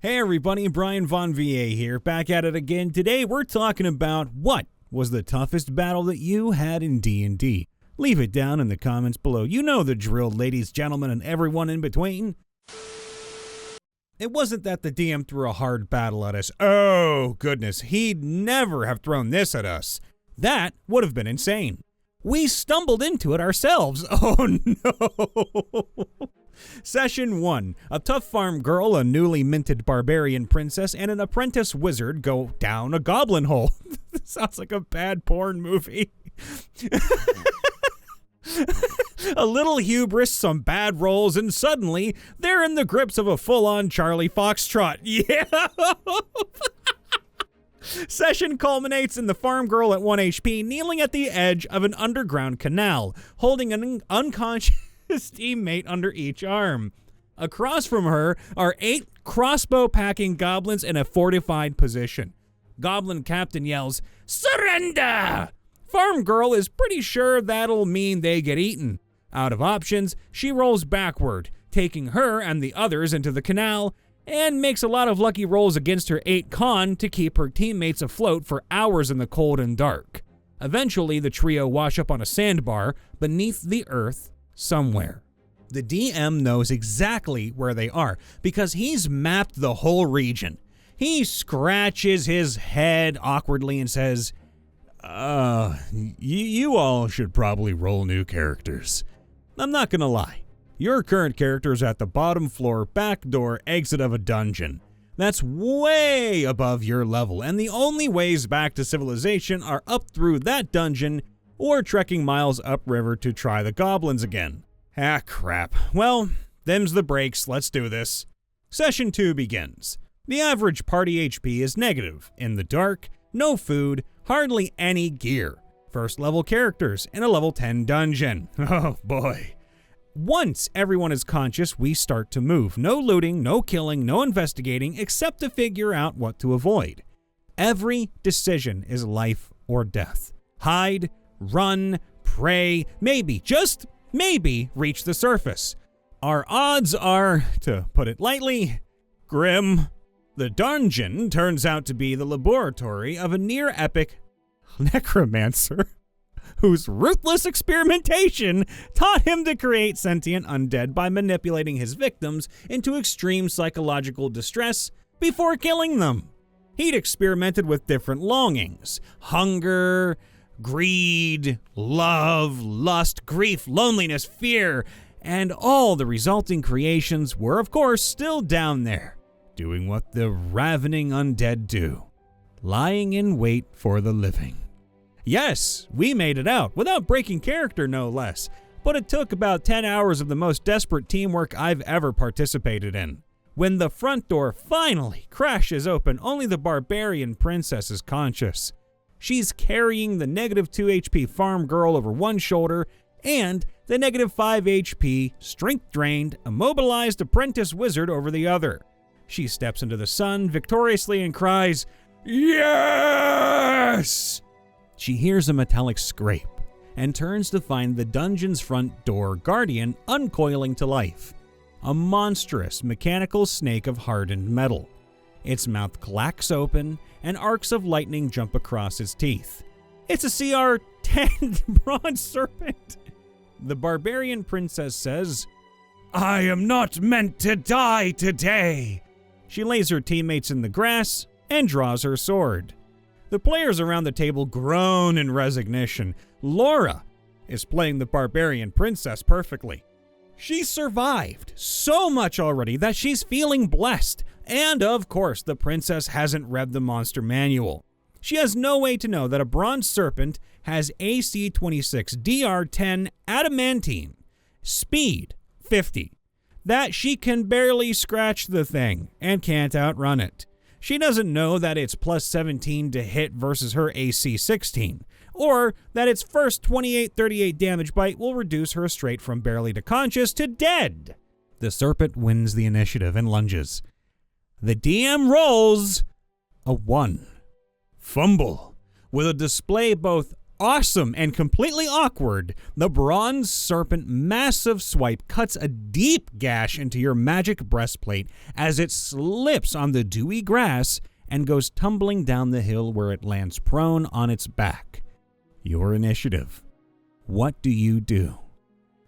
Hey everybody, Brian Von VA here, back at it again. Today we're talking about what was the toughest battle that you had in D&D. Leave it down in the comments below. You know the drill, ladies, gentlemen, and everyone in between. It wasn't that the DM threw a hard battle at us. Oh, goodness, he'd never have thrown this at us. That would have been insane. We stumbled into it ourselves. Oh no. Session 1. A tough farm girl, a newly minted barbarian princess, and an apprentice wizard go down a goblin hole. This sounds like a bad porn movie. A little hubris, some bad rolls, and suddenly they're in the grips of a full-on Charlie Foxtrot. Yeah! Session culminates in the farm girl at 1 HP kneeling at the edge of an underground canal, holding an unconscious teammate under each arm. Across from her are 8 crossbow-packing goblins in a fortified position. Goblin captain yells, "Surrender!" Farm girl is pretty sure that'll mean they get eaten. Out of options, she rolls backward, taking her and the others into the canal, and makes a lot of lucky rolls against her 8 con to keep her teammates afloat for hours in the cold and dark. Eventually, the trio wash up on a sandbar beneath the earth somewhere. The DM knows exactly where they are because he's mapped the whole region. He scratches his head awkwardly and says, you all should probably roll new characters. I'm not gonna lie. Your current character is at the bottom floor, back door, exit of a dungeon. That's way above your level, and the only ways back to civilization are up through that dungeon or trekking miles upriver to try the goblins again. Ah, crap. Well, them's the breaks. Let's do this. Session 2 begins. The average party HP is negative. In the dark, no food, hardly any gear. First level characters in a level 10 dungeon. Oh boy. Once everyone is conscious, we start to move. No looting, no killing, no investigating, except to figure out what to avoid. Every decision is life or death. Hide, run, pray, maybe, just maybe, reach the surface. Our odds are, to put it lightly, grim. The dungeon turns out to be the laboratory of a near-epic necromancer whose ruthless experimentation taught him to create sentient undead by manipulating his victims into extreme psychological distress before killing them. He'd experimented with different longings: hunger, greed, love, lust, grief, loneliness, fear, and all the resulting creations were, of course, still down there, doing what the ravening undead do, lying in wait for the living. Yes, we made it out, without breaking character no less, but it took about 10 hours of the most desperate teamwork I've ever participated in. When the front door finally crashes open, only the barbarian princess is conscious. She's carrying the negative 2 HP farm girl over one shoulder and the negative 5 HP, strength-drained, immobilized apprentice wizard over the other. She steps into the sun victoriously and cries, "Yes!" She hears a metallic scrape and turns to find the dungeon's front door guardian uncoiling to life. A monstrous mechanical snake of hardened metal. Its mouth clacks open and arcs of lightning jump across its teeth. It's a CR-10 bronze serpent. The barbarian princess says, "I am not meant to die today." She lays her teammates in the grass and draws her sword. The players around the table groan in resignation. Laura is playing the barbarian princess perfectly. She survived so much already that she's feeling blessed. And of course, the princess hasn't read the monster manual. She has no way to know that a bronze serpent has AC 26, DR 10, adamantine, speed 50. That she can barely scratch the thing and can't outrun it. She doesn't know that it's plus 17 to hit versus her AC 16, or that its first 28-38 damage bite will reduce her straight from barely to conscious to dead. The serpent wins the initiative and lunges. The DM rolls a 1. Fumble. With a display both awesome and completely awkward, the bronze serpent massive swipe cuts a deep gash into your magic breastplate as it slips on the dewy grass and goes tumbling down the hill where it lands prone on its back. Your initiative. What do you do?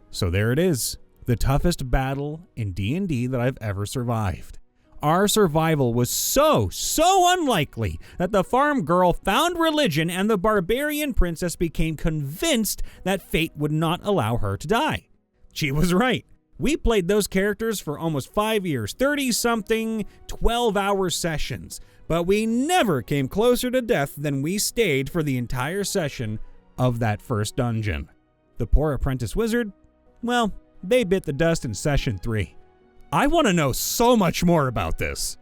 So there it is, the toughest battle in D&D that I've ever survived. Our survival was so unlikely that the farm girl found religion and the barbarian princess became convinced that fate would not allow her to die. She was right. We played those characters for almost 5 years, 30-something, 12-hour sessions, but we never came closer to death than we stayed for the entire session of that first dungeon. The poor apprentice wizard, well, they bit the dust in session 3. I want to know so much more about this.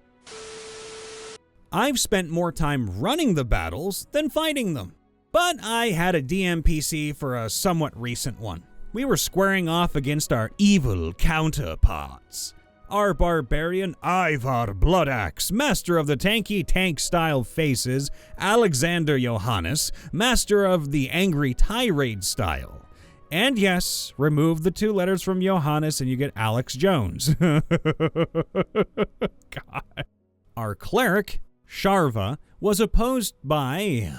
I've spent more time running the battles than fighting them, but I had a DM PC for a somewhat recent one. We were squaring off against our evil counterparts. Our barbarian Ivar Bloodaxe, master of the tanky tank-style faces, Alexander Johannes, master of the angry tirade style. And yes, remove the 2 letters from Johannes and you get Alex Jones. God. Our cleric, Sharva, was opposed by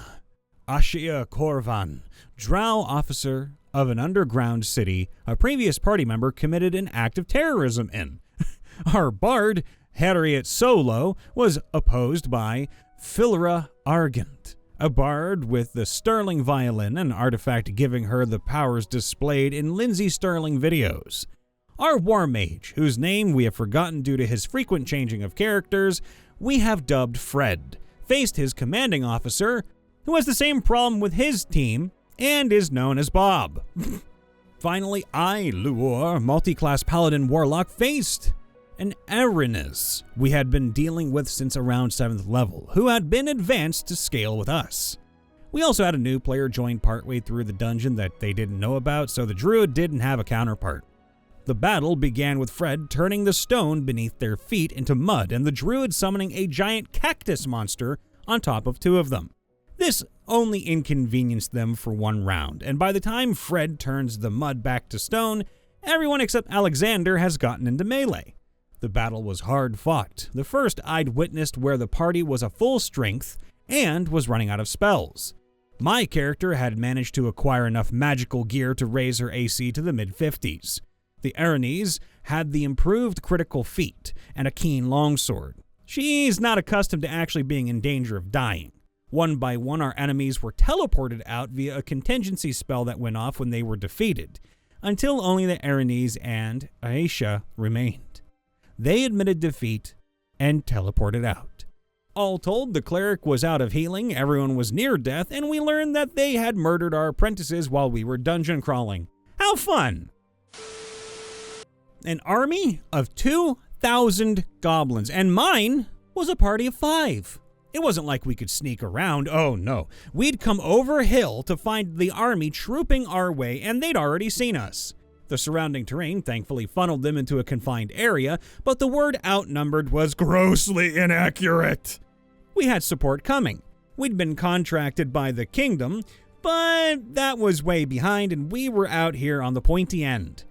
Ashia Korvan, drow officer of an underground city a previous party member committed an act of terrorism in. Our bard, Harriet Solo, was opposed by Philra Argent, a bard with the Sterling violin, an artifact giving her the powers displayed in Lindsay Sterling videos. Our war mage, whose name we have forgotten due to his frequent changing of characters, we have dubbed Fred, faced his commanding officer, who has the same problem with his team and is known as Bob. Finally, I, Luor, multi-class paladin warlock, faced an Arenas we had been dealing with since around 7th level, who had been advanced to scale with us. We also had a new player join partway through the dungeon that they didn't know about, so the druid didn't have a counterpart. The battle began with Fred turning the stone beneath their feet into mud and the druid summoning a giant cactus monster on top of 2 of them. This only inconvenienced them for 1 round, and by the time Fred turns the mud back to stone, everyone except Alexander has gotten into melee. The battle was hard fought, the first I'd witnessed where the party was a full strength and was running out of spells. My character had managed to acquire enough magical gear to raise her AC to the mid-50s. The Arenes had the improved critical feat and a keen longsword. She's not accustomed to actually being in danger of dying. One by one, our enemies were teleported out via a contingency spell that went off when they were defeated, until only the Arenes and Aisha remained. They admitted defeat and teleported out. All told, the cleric was out of healing, everyone was near death, and we learned that they had murdered our apprentices while we were dungeon crawling. How fun! An army of 2,000 goblins, and mine was a party of 5. It wasn't like we could sneak around, oh no. We'd come over a hill to find the army trooping our way, and they'd already seen us. The surrounding terrain thankfully funneled them into a confined area, but the word outnumbered was grossly inaccurate. We had support coming. We'd been contracted by the kingdom, but that was way behind and we were out here on the pointy end.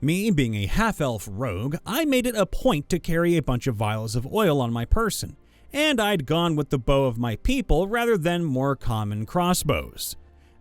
Me being a half-elf rogue, I made it a point to carry a bunch of vials of oil on my person, and I'd gone with the bow of my people rather than more common crossbows.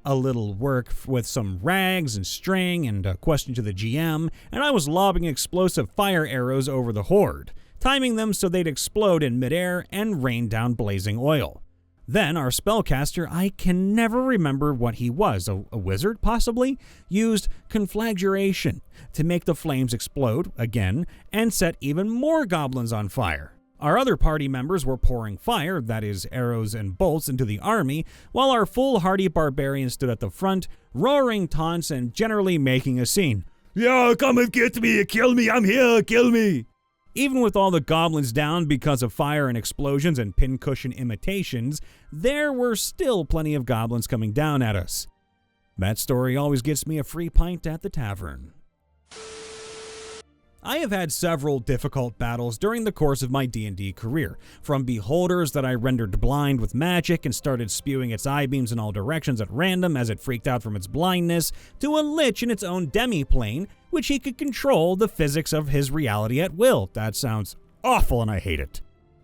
A little work with some rags and string and a question to the GM, and I was lobbing explosive fire arrows over the horde, timing them so they'd explode in midair and rain down blazing oil. Then our spellcaster, I can never remember what he was, a wizard possibly, used conflagration to make the flames explode again and set even more goblins on fire. Our other party members were pouring fire, that is, arrows and bolts, into the army, while our foolhardy barbarians stood at the front, roaring taunts and generally making a scene. "Yeah, come and get me, kill me, I'm here, kill me!" Even with all the goblins down because of fire and explosions and pincushion imitations, there were still plenty of goblins coming down at us. That story always gets me a free pint at the tavern. I have had several difficult battles during the course of my D&D career, from beholders that I rendered blind with magic and started spewing its eye beams in all directions at random as it freaked out from its blindness, to a lich in its own demi-plane, which he could control the physics of his reality at will. That sounds awful and I hate it.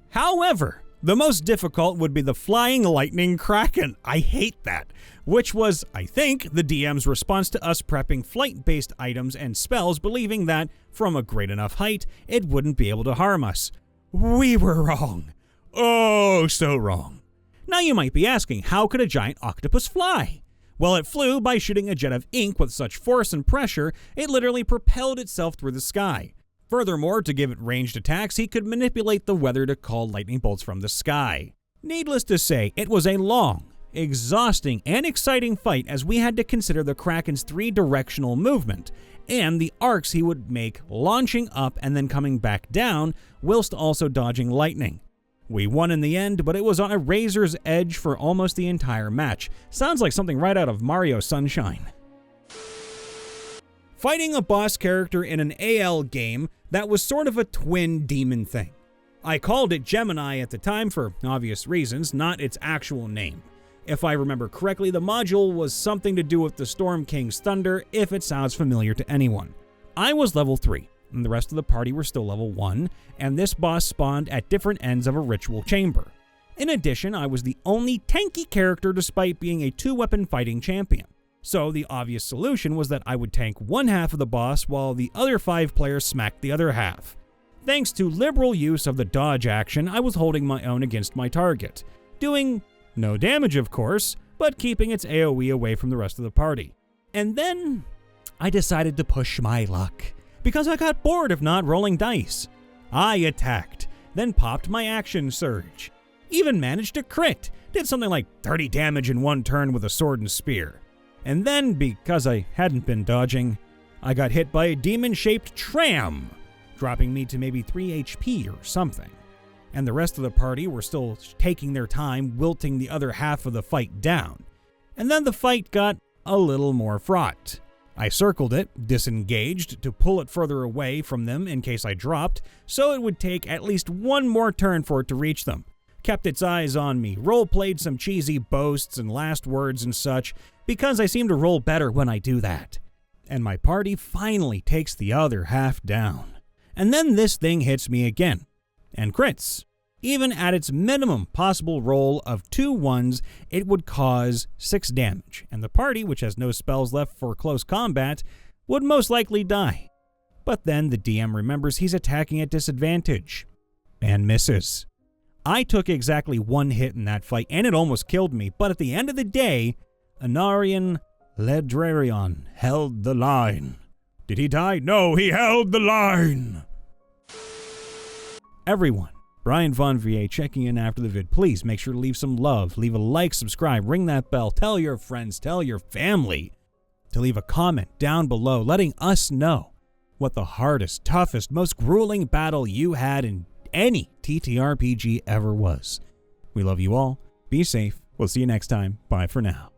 However, the most difficult would be the flying lightning kraken. I hate that. Which was, I think, the DM's response to us prepping flight-based items and spells, believing that, from a great enough height, it wouldn't be able to harm us. We were wrong. Oh, so wrong. Now you might be asking, how could a giant octopus fly? Well, it flew by shooting a jet of ink with such force and pressure, it literally propelled itself through the sky. Furthermore, to give it ranged attacks, he could manipulate the weather to call lightning bolts from the sky. Needless to say, it was a long, exhausting, and exciting fight as we had to consider the Kraken's 3-directional movement, and the arcs he would make launching up and then coming back down, whilst also dodging lightning. We won in the end, but it was on a razor's edge for almost the entire match. Sounds like something right out of Mario Sunshine. Fighting a boss character in an AL game that was sort of a twin demon thing. I called it Gemini at the time for obvious reasons, not its actual name. If I remember correctly, the module was something to do with the Storm King's thunder, if it sounds familiar to anyone. I was level 3, and the rest of the party were still level 1, and this boss spawned at different ends of a ritual chamber. In addition, I was the only tanky character despite being a 2-weapon fighting champion. So the obvious solution was that I would tank one half of the boss while the other 5 players smacked the other half. Thanks to liberal use of the dodge action, I was holding my own against my target, doing no damage of course, but keeping its AoE away from the rest of the party. And then I decided to push my luck, because I got bored of not rolling dice. I attacked, then popped my action surge. Even managed to crit, did something like 30 damage in one turn with a sword and spear. And then, because I hadn't been dodging, I got hit by a demon-shaped tram, dropping me to maybe 3 HP or something. And the rest of the party were still taking their time wilting the other half of the fight down. And then the fight got a little more fraught. I circled it, disengaged, to pull it further away from them in case I dropped, so it would take at least one more turn for it to reach them. Kept its eyes on me, role-played some cheesy boasts and last words and such, because I seem to roll better when I do that. And my party finally takes the other half down. And then this thing hits me again, and crits. Even at its minimum possible roll of 2 1s, it would cause 6 damage, and the party, which has no spells left for close combat, would most likely die. But then the DM remembers he's attacking at disadvantage, and misses. I took exactly 1 hit in that fight, and it almost killed me, but at the end of the day, Anarion Ledrarion held the line. Did he die? No, he held the line! Everyone, Brian Von VA checking in after the vid. Please make sure to leave some love, leave a like, subscribe, ring that bell, tell your friends, tell your family to leave a comment down below letting us know what the hardest, toughest, most grueling battle you had in any TTRPG ever was. We love you all. Be safe. We'll see you next time. Bye for now.